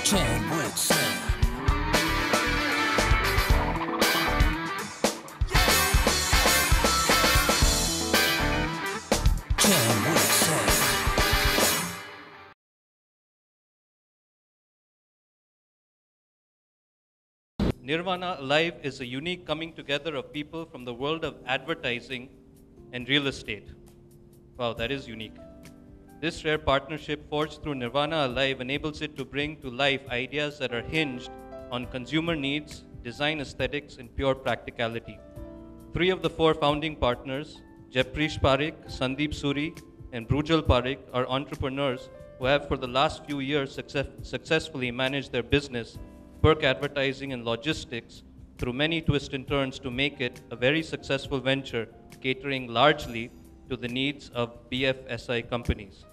Jam with Sam. Jam with Sam. Nirvana Alive is a unique coming together of people from the world of advertising and real estate. Wow, that is unique. This rare partnership forged through Nirvana Alive enables it to bring to life ideas that are hinged on consumer needs, design aesthetics, and pure practicality. 3 of the 4 founding partners, Jeprish Parikh, Sandeep Suri, and Brujal Parikh, are entrepreneurs who have for the last few years successfully managed their business, Parikh Advertising and Logistics, through many twists and turns to make it a very successful venture catering largely to the needs of BFSI companies.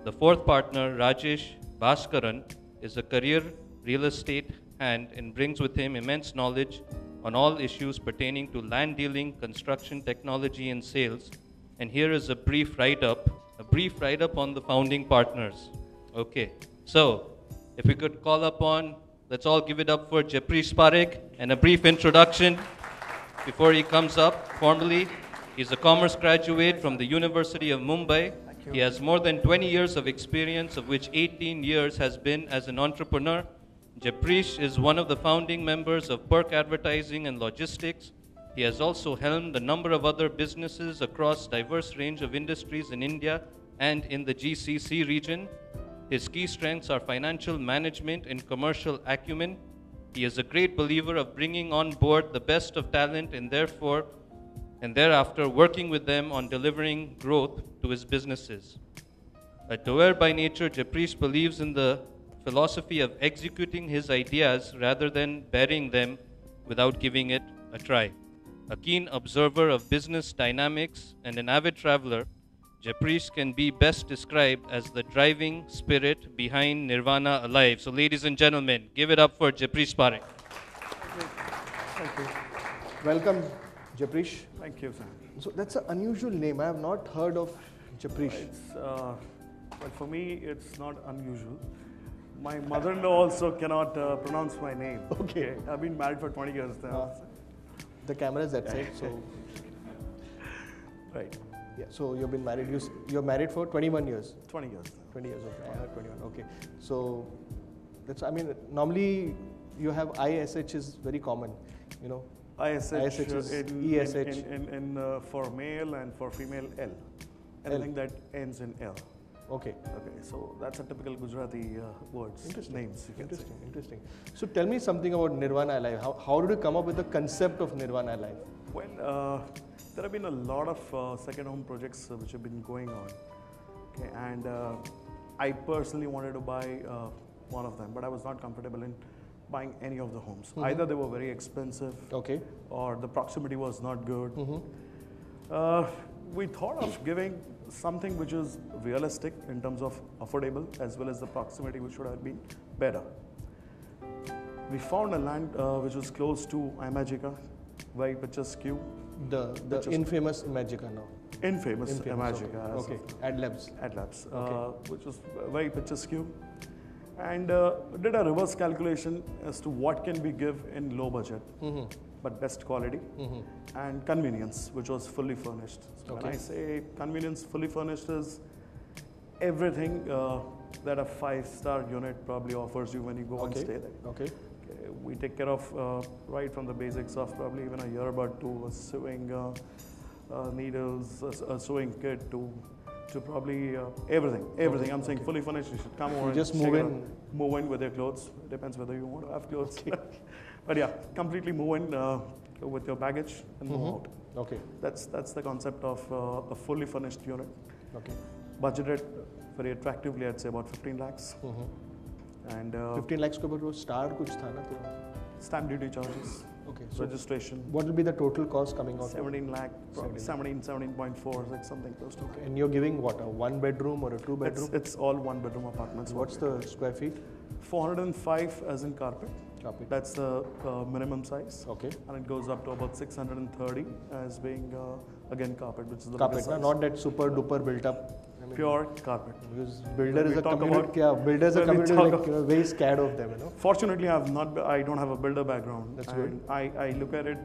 The 4th partner, Rajesh Bhaskaran, is a career real estate hand and brings with him immense knowledge on all issues pertaining to land dealing, construction, technology, and sales. And here is a brief write-up on the founding partners. Okay, so if we could call upon, let's all give it up for Jeprish Parikh and a brief introduction before he comes up formally. He's a commerce graduate from the University of Mumbai. He has more than 20 years of experience, of which 18 years has been as an entrepreneur. Jeprish is one of the founding members of Parikh Advertising and Logistics. He has also helmed a number of other businesses across diverse range of industries in India and in the GCC region. His key strengths are financial management and commercial acumen. He is a great believer of bringing on board the best of talent and thereafter working with them on delivering growth to his businesses. A doer by nature, Jeprish believes in the philosophy of executing his ideas rather than burying them without giving it a try. A keen observer of business dynamics and an avid traveler, Jeprish can be best described as the driving spirit behind Nirvana Alive. So ladies and gentlemen, give it up for Jeprish Parikh. Thank you. Welcome, Jeprish. Thank you, sir. So that's an unusual name. I have not heard of Jeprish. Well, for me, it's not unusual. My mother-in-law also cannot pronounce my name. Okay. I've been married for 20 years now. The camera is that side, so. Right. Yeah, so you've been married. You're married for 21 years. 20 years. 20 years, okay. I heard 21. Okay. So that's. I mean, normally you have ISH is very common, you know. ISH is ESH. For male and for female L. Anything that ends in L. Okay. Okay, so that's a typical Gujarati words, names. You can say. Interesting. So tell me something about Nirvana Alive. How did you come up with the concept of Nirvana Alive? Well, there have been a lot of second home projects which have been going on. Okay, and I personally wanted to buy one of them, but I was not comfortable in buying any of the homes. Mm-hmm. Either they were very expensive, okay, or the proximity was not good. Mm-hmm. We thought of giving something which is realistic in terms of affordable, as well as the proximity which should have been better. We found a land which was close to Imagica, very picturesque. The infamous Imagica now. Infamous Imagica. Okay. Adlabs. Okay. Which was very picturesque. And did a reverse calculation as to what can we give in low budget, mm-hmm, but best quality, mm-hmm, and convenience, which was fully furnished. So okay. When I say convenience, fully furnished is everything that a 5-star unit probably offers you when you go and stay there. Okay. We take care of right from the basics of probably even a earbud to a sewing needles, a sewing kit to probably everything. Okay. I'm saying fully furnished. You should come over. You just move in. Move in with your clothes. Depends whether you want to have clothes. Okay. But yeah, completely move in with your baggage and move out. Okay. That's the concept of a fully furnished unit. Okay. Budgeted very attractively, I'd say about 15 lakhs. Mm-hmm. And 15 lakhs ke ऊपर वो star कुछ था ना तो. Stamp duty charges. Okay. So registration. What will be the total cost coming out? 17 lakh, 17.4, like something close to. Okay. And you're giving what, a 1-bedroom or a 2-bedroom? It's all 1-bedroom apartments. What's the square feet? 405 as in carpet. That's the minimum size. Okay. And it goes up to about 630 as being again carpet, which is the carpet, biggest size. Not that super duper built up. Pure carpet. Because builder When is we a talk community. about- Builder is a when we community talk like very scared of them. Fortunately, I don't have a builder background. That's and good. I look at it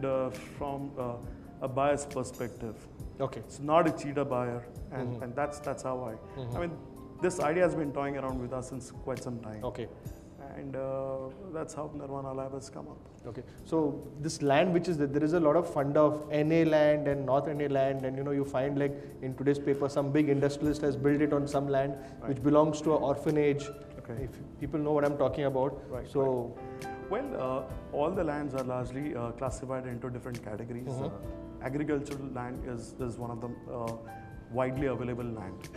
from a buyer's perspective. Okay. It's not a cheater buyer, and that's how I mean, this idea has been toying around with us since quite some time. Okay. And that's how Nirvana Alive has come up. Okay. So this land, which is there is a lot of fund of NA land and North NA land, and you find like in today's paper some big industrialist has built it on some land which belongs to an orphanage. Okay. If people know what I'm talking about. Right, So. Well, all the lands are largely classified into different categories. Agricultural land is one of the widely available land.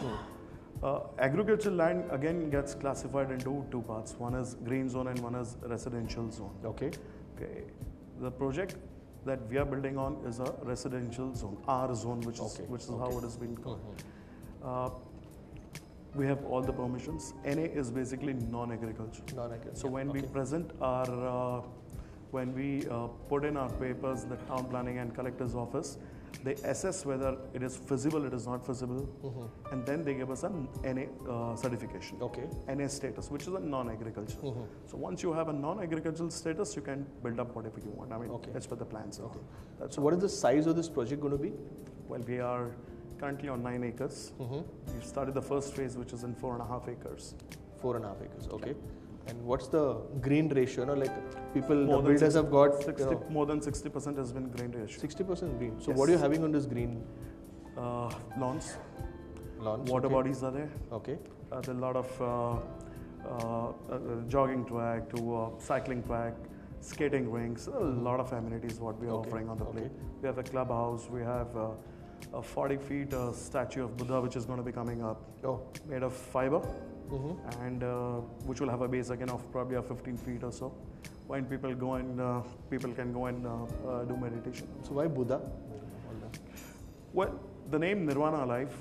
Agricultural land again gets classified into two parts. One is green zone and one is residential zone. Okay. Okay. The project that we are building on is a residential zone, R zone, which is how it has been called. We have all the permissions. NA is basically non-agriculture. Non-agriculture. So when we present our, when we put in our papers in the town planning and collector's office, they assess whether it is feasible, it is not feasible, and then they give us a NA certification. Okay. NA status, which is a non-agriculture. So once you have a non-agricultural status, you can build up whatever you want. I mean, that's what the plans are. That's So what is the size of this project going to be? Well, we are currently on 9 acres. We've started the first phase, which is in 4.5 acres. 4.5 acres. Okay. And what's the green ratio? Like people, More the than builders have got 60, more than 60% has been green ratio. 60% green. So Yes. what are you having on this green? Lawns, Lawns. water okay. bodies are there. Okay. There's a lot of jogging track to cycling track, skating rinks, a lot of amenities what we are offering on the plate. We have a clubhouse, we have a 40 feet statue of Buddha which is going to be coming up, made of fiber, and which will have a base again of probably a 15 feet or so. When people go and people can go and do meditation. So why Buddha? Well, the name Nirvana Alive,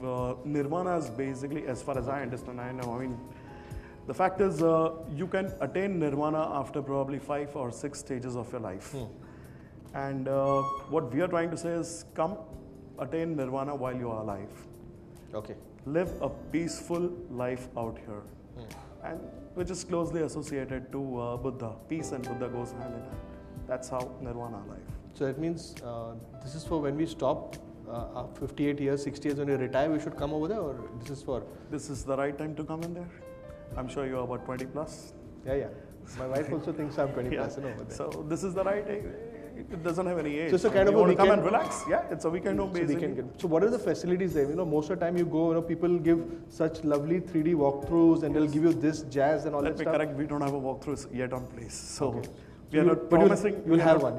Nirvana is basically, as far as I understand, I mean, the fact is you can attain Nirvana after probably 5 or 6 stages of your life. And what we are trying to say is come attain Nirvana while you are alive. Okay. Live a peaceful life out here. And which is closely associated to Buddha. Peace and Buddha goes hand in hand. That's how Nirvana Alive. So that means this is for when we stop 58 years, 60 years when we retire, we should come over there, or this is for? This is the right time to come in there. I'm sure you're about 20 plus. Yeah. My wife also thinks I'm 20 plus. Over there. So this is the right age. It doesn't have any age. So it's a kind of you a want to come weekend. and relax. Yeah, it's a weekend home basically. So what are the facilities there? Most of the time you go, people give such lovely 3D walkthroughs and they'll give you this jazz and all that stuff. Let me correct, we don't have a walkthrough yet on place. So we So are not promising. You'll have one.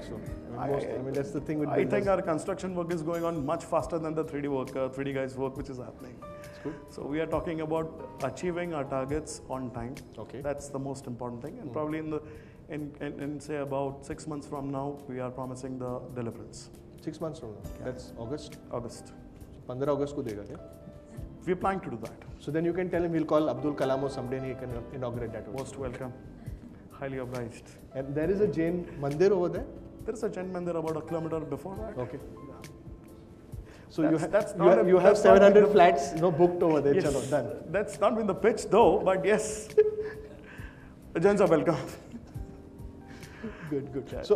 So I mean that's the thing with I builders. think our construction work is going on much faster than the 3D work, 3D guys work which is happening. That's good. So we are talking about achieving our targets on time. Okay. That's the most important thing. And probably in say about 6 months from now, we are promising the deliverance. 6 months from now. That's August. August. 15 August ko dega kya? We're planning to do that. So then you can tell him we'll call Abdul Kalam or someday and he can inaugurate that also. Most welcome. Highly obliged. And there is a Jain mandir over there? There is a Jain mandir about a kilometer before that. Okay. So That's you have 700 flats booked over there. Yes, Chalo, done. That's not been the pitch though, but yes. Jains are welcome. Good. So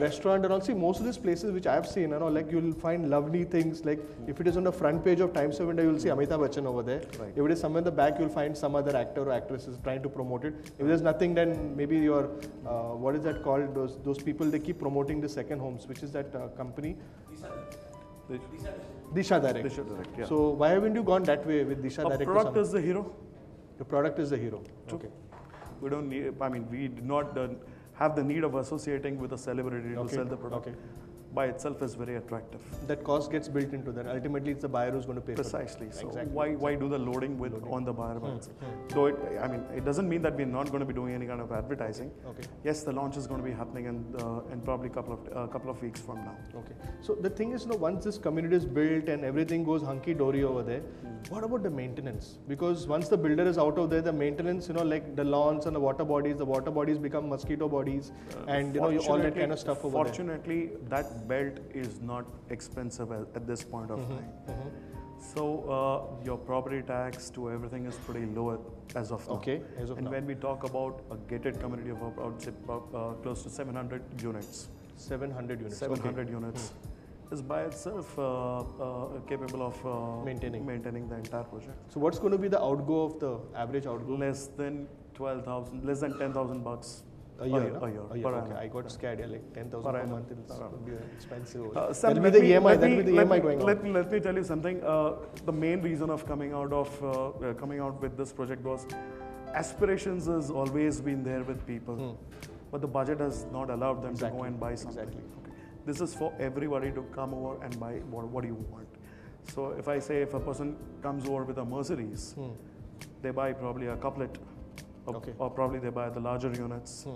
restaurant and all, see most of these places which I have seen, like you'll find lovely things, like if it is on the front page of Times of India, you'll see Amitabh Bachchan over there. Right. If it is somewhere in the back, you'll find some other actor or actresses trying to promote it. If there's nothing, then maybe your, what is that called, those people, they keep promoting the second homes, which is that company? Disha Direct. Disha Direct, yeah. So why haven't you gone that way with Disha Direct? The product is the hero. The product is the hero. True. Okay. We don't need, we do not have the need of associating with a celebrity to sell the product. Okay. By itself is very attractive. That cost gets built into that. Ultimately, it's the buyer who's going to pay Precisely. for it. So Exactly. why do the loading on the buyer by itself? Though it doesn't mean that we're not going to be doing any kind of advertising. Okay. Yes, the launch is going to be happening in probably a couple of weeks from now. Okay. So the thing is, once this community is built and everything goes hunky-dory over there, what about the maintenance? Because once the builder is out of there, the maintenance, like the lawns and the water bodies become mosquito bodies, and all that kind of stuff over there. Fortunately, that belt is not expensive at this point of time. So your property tax to everything is pretty low as of now. Okay, as of and now. when we talk about a gated community of about say, close to 700 units, 700 units. 700 units is by itself capable of Maintaining the entire project. So what's going to be the outgo of the average outgo? Less than 12,000, less than 10,000 bucks A year, a year. A year. Per Okay, annum. I got scared. Yeah, like 10,000 Per per annum. month. It's Per annum. would be expensive. Sam, That'll be let the me- EMI. let That'll me- be the let EMI me- going on. Let me tell you something. The main reason of coming out with this project was aspirations has always been there with people, but the budget has not allowed them to go and buy something. Exactly. Okay. This is for everybody to come over and buy what do you want. So if I say if a person comes over with a Mercedes, they buy probably a couplet, or probably they buy the larger units.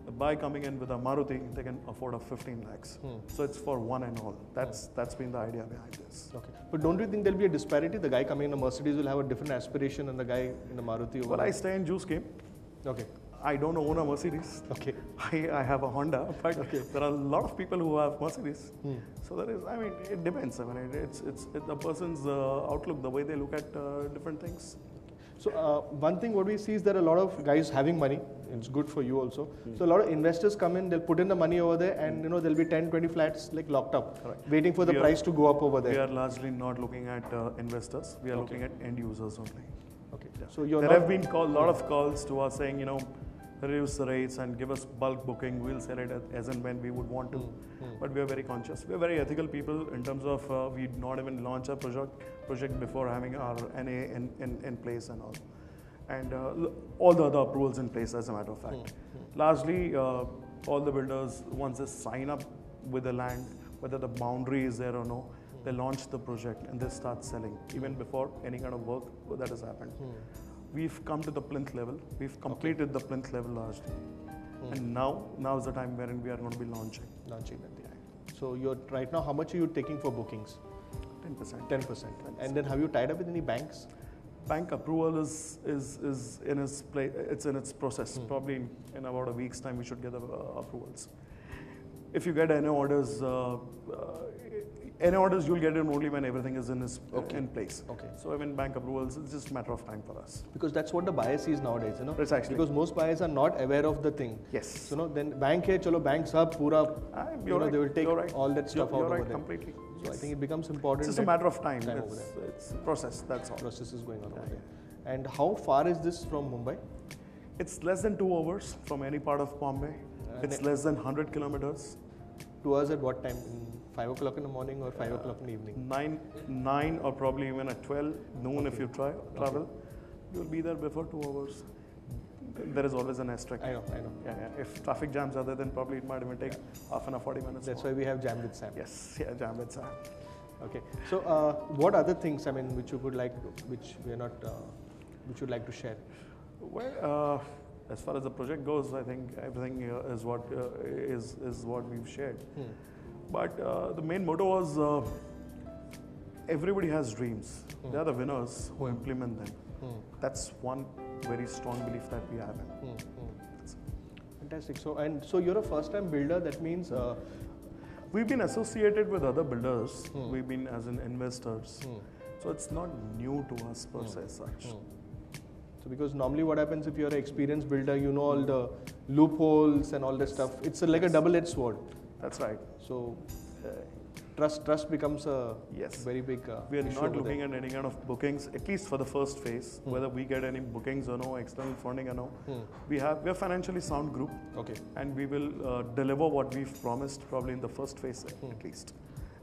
The buy coming in with a Maruti, they can afford a 15 lakhs. So it's for one and all. That's been the idea behind this. Okay. But don't you think there'll be a disparity? The guy coming in a Mercedes will have a different aspiration than the guy in a Maruti over Well, there? I stay in Juice Game. Okay. I don't own a Mercedes. Okay. I have a Honda, but there are a lot of people who have Mercedes. So there is, I mean, it depends. I mean, it's the person's outlook, the way they look at different things. So one thing what we see is there are a lot of guys having money. It's good for you also. So a lot of investors come in, they'll put in the money over there, and there'll be 10, 20 flats like locked up, waiting for the price to go up over there. We are largely not looking at investors. We are looking at end users only. Okay. So you're There not, have been a lot of calls to us saying, reduce the rates and give us bulk booking. We'll sell it as and when we would want to. But we are very conscious. We are very ethical people in terms of we not even launch a project before having our NA in place and all. And all the other approvals in place, as a matter of fact. Largely, all the builders, once they sign up with the land, whether the boundary is there or no, they launch the project and they start selling, even before any kind of work that has happened. We've come to the plinth level. We've completed the plinth level largely. And now is the time wherein we are going to be launching. launching that thing. So you're right now, how much are you taking for bookings? 10%. 10%. And then have you tied up with any banks? Bank approval is in its play. It's in its process. Probably in about a week's time, we should get the approvals. If you get any orders, you'll get it only when everything is in place. Okay. So even bank approvals, it's just a matter of time for us. Because that's what the buyer sees nowadays, Precisely. Because most buyers are not aware of the thing. Yes. So then bank hai, chalo bank sab pura, You're right. they will take You're right. all that stuff You're out right, over there. completely. So I think it becomes important. It's just a matter of time. over there. It's a process. That's all. Process is going on over there. And how far is this from Mumbai? It's less than 2 hours from any part of Bombay. It's less than 100 kilometers. 2 hours at what time? 5 o'clock in the morning or 5 o'clock in the evening? 9 or probably even at 12 noon if you travel. You'll be there before 2 hours. There is always an asterisk. I know. Yeah. If traffic jams are there, then probably it might even take half an hour, 40 minutes. That's more. why we have Jam with Sam. Yes, yeah, jam with Sam. Okay. So what other things, which you would like, which we are not, which you'd like to share? Well, as far as the project goes, I think everything is what we've shared. But the main motto was everybody has dreams. They are the winners who implement them. That's one very strong belief that we have in. Fantastic. So you're a first-time builder. That means we've been associated with other builders. We've been as in investors. So it's not new to us per se as such. So because normally what happens if you're an experienced builder, you know all the loopholes and all that stuff. It's like a double-edged sword. That's right. So trust becomes a very big We are issue not over looking there. at any kind of bookings, at least for the first phase, whether we get any bookings or no, external funding or no. We're a financially sound group. Okay. And we will deliver what we've promised probably in the first phase at least.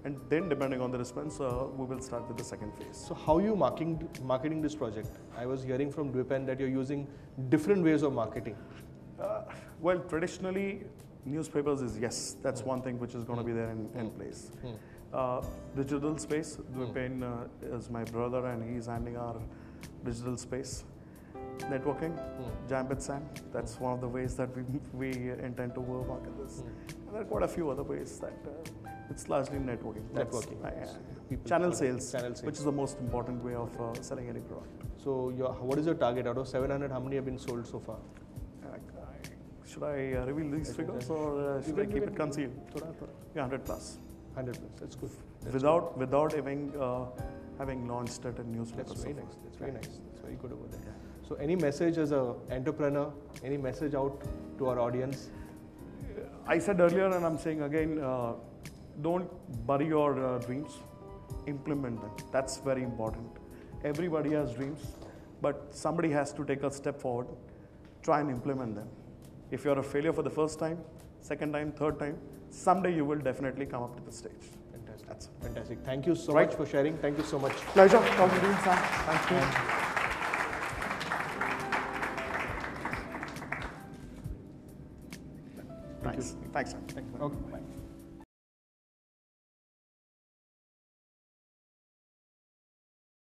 And then depending on the response, we will start with the second phase. So how are you marketing this project? I was hearing from Dwipen that you're using different ways of marketing. Well, traditionally, newspapers is yes, that's one thing which is going to be there in place. Digital space, Dwipen is my brother and he's handling our digital space. Networking, Jam with Sam, that's one of the ways that we intend to market this. And there are quite a few other ways that it's largely networking. Channel sales, which is the most important way of selling any product. So what is your target? Out of 700, how many have been sold so far? Should I reveal these figures or should I keep it concealed? Yeah, 100 plus. 100 plus, that's good. Without even having launched at a newspaper. That's so very far. nice. That's very nice. That's very good over there. So, any message as an entrepreneur? Any message out to our audience? I said earlier, and I'm saying again, don't bury your dreams, implement them. That's very important. Everybody has dreams, but somebody has to take a step forward, try and implement them. If you're a failure for the first time, second time, third time, someday you will definitely come up to the stage. Fantastic. That's it. Fantastic. Thank you so Right. much for sharing. Thank you so much. Pleasure talking to you, Sam. Thank you. Thanks. Thanks, Sam. Okay, bye.